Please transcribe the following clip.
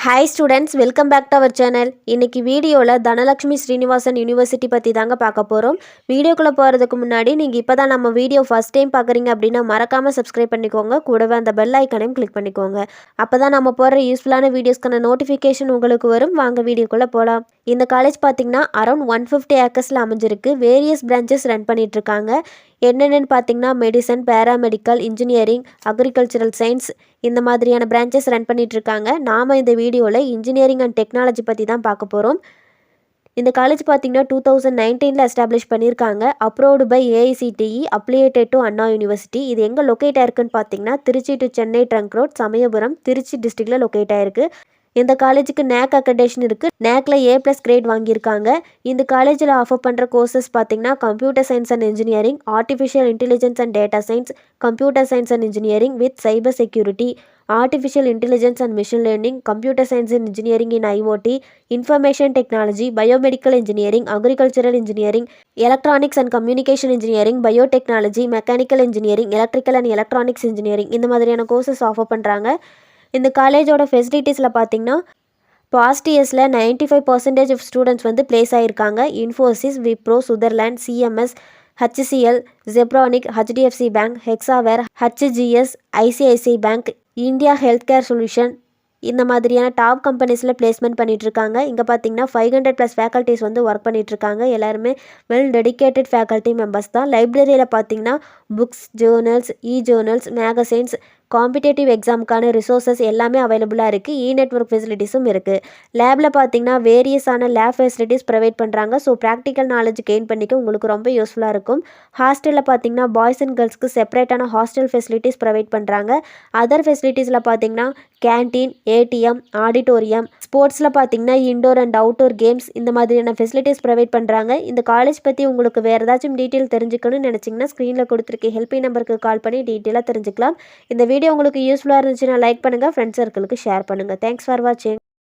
Hi students, welcome back to our channel. இன்னைக்கு வீடியோவில் Dhanalakshmi Srinivasan university பற்றி தாங்க பார்க்க போகிறோம். வீடியோக்குள்ளே போகிறதுக்கு முன்னாடி நீங்கள் இப்போ தான் நம்ம வீடியோ ஃபஸ்ட் டைம் பார்க்குறீங்க அப்படின்னா மறக்காமல் சப்ஸ்கிரைப் பண்ணிக்கோங்க. கூடவே அந்த பெல் ஐக்கனையும் கிளிக் பண்ணிக்கோங்க. அப்போ தான் நம்ம போடுற யூஸ்ஃபுல்லான வீடியோஸ்க்கான நோட்டிஃபிகேஷன் உங்களுக்கு வரும். வாங்க வீடியோக்குள்ளே போகலாம். இந்த காலேஜ் பார்த்திங்கன்னா அரௌண்ட் 150 ஏக்கர்ஸில் அமைஞ்சிருக்கு. வேரியஸ் பிரான்ச்சஸ் ரன் பண்ணிகிட்ருக்காங்க. என்னென்னு பார்த்தீங்கன்னா medicine, paramedical, engineering, agricultural science இந்த மாதிரியான பிரான்ச்சஸ் ரன் பண்ணிகிட்ருக்காங்க. நாம் இந்த வீடியோவில் இன்ஜினியரிங் அண்ட் டெக்னாலஜி பற்றி தான் பார்க்க போகிறோம். இந்த காலேஜ் பார்த்திங்கன்னா 2019 எஸ்டாப்ளிஷ் பண்ணியிருக்காங்க. Approved by AICTE, affiliated to Anna university. இது எங்கே லொக்கேட் ஆயிருக்குன்னு பார்த்தீங்கன்னா Trichy to Chennai trunk road, Samayapuram, Trichy டிஸ்ட்ரிக்டில் லொக்கேட் ஆயிருக்கு. இந்த காலேஜுக்கு நேக் அக்ரெடிடேஷன் இருக்குது. நேக்கில் A+ கிரேட் வாங்கியிருக்காங்க. இந்த காலேஜில் ஆஃபர் பண்ணுற கோர்சஸ் பார்த்திங்கன்னா computer science and engineering, artificial intelligence and data science, computer science and engineering with cyber security, artificial intelligence and machine learning, computer science and engineering in IoT, information technology, biomedical engineering, agricultural engineering, electronics and communication engineering, biotechnology, mechanical engineering, electrical and electronics engineering இந்த மாதிரியான courses offer பண்ணுறாங்க. இந்த காலேஜோட ஃபெசிலிட்டிஸில் பார்த்திங்கன்னா past இயர்ஸில் 95% of students வந்து place ஆகியிருக்காங்க. Infosys, Wipro, Sutherland, CMS, HCL, Zebronic, HDFC bank, Hexaware, HGS, ICICI bank, India health care solution இந்த மாதிரியான டாப் கம்பெனிஸில் பிளேஸ்மெண்ட் பண்ணிகிட்ருக்காங்க. இங்கே பார்த்தீங்கன்னா 500+ ஃபேக்கல்ட்டிஸ் வந்து ஒர்க் பண்ணிகிட்ருக்காங்க. எல்லாருமே வெல் டெடிக்கேட்டட் ஃபேக்கல்ட்டி மெம்பர்ஸ் தான். லைப்ரரியில் பார்த்தீங்கன்னா books, journals, journals, magazines, competitive எக்ஸாமுக்கான ரிசோர்ஸஸ் எல்லாமே அவைலபிளாக இருக்குது. நெட்வொர்க் ஃபெசிலிட்டிஸும் இருக்குது. லேபில் பார்த்தீங்கன்னா வேரியஸான லேப் ஃபெசிலிட்டிஸ் ப்ரொவைட் பண்ணுறாங்க. ஸோ ப்ராக்டிக்கல் நாலேஜ் கெயின் பண்ணிக்க உங்களுக்கு ரொம்ப யூஸ்ஃபுல்லாக இருக்கும். ஹாஸ்டலில் பார்த்தீங்கன்னா பாய்ஸ் அண்ட் கேர்ள்ஸ்க்கு செப்பரேட்டான ஹாஸ்டல் ஃபெசிலிட்டிஸ் ப்ரொவைட் பண்ணுறாங்க. அதர் ஃபெசிலிட்டிஸில் பார்த்தீங்கன்னா கேன்டீன், ATM, ஆடிட்டோரியம், ஸ்போர்ட்ஸில் பார்த்தீங்கன்னா இன்டோர் அண்ட் அவுட்டோர் கேம்ஸ் இந்த மாதிரியான ஃபெசிலிட்டிஸ் ப்ரொவைட் பண்ணுறாங்க. இந்த காலேஜ் பற்றி உங்களுக்கு வேறு ஏதாச்சும் டீட்டெயில் தெரிஞ்சுக்கணும்னு நினச்சிங்கன்னா ஸ்க்ரீனில் கொடுத்துருக்க ஹெல்ப்லைன் நம்பருக்கு கால் பண்ணி டீட்டெயிலாக தெரிஞ்சுக்கலாம். இந்த வீடியோ உங்களுக்கு யூஸ்ஃபுல்லாக இருந்துச்சுன்னா லைக் பண்ணுங்கள், ஃப்ரெண்ட்ஸ் சர்க்கிளுக்கு ஷேர் பண்ணுங்கள். தேங்க்ஸ் ஃபார் வாட்சிங்.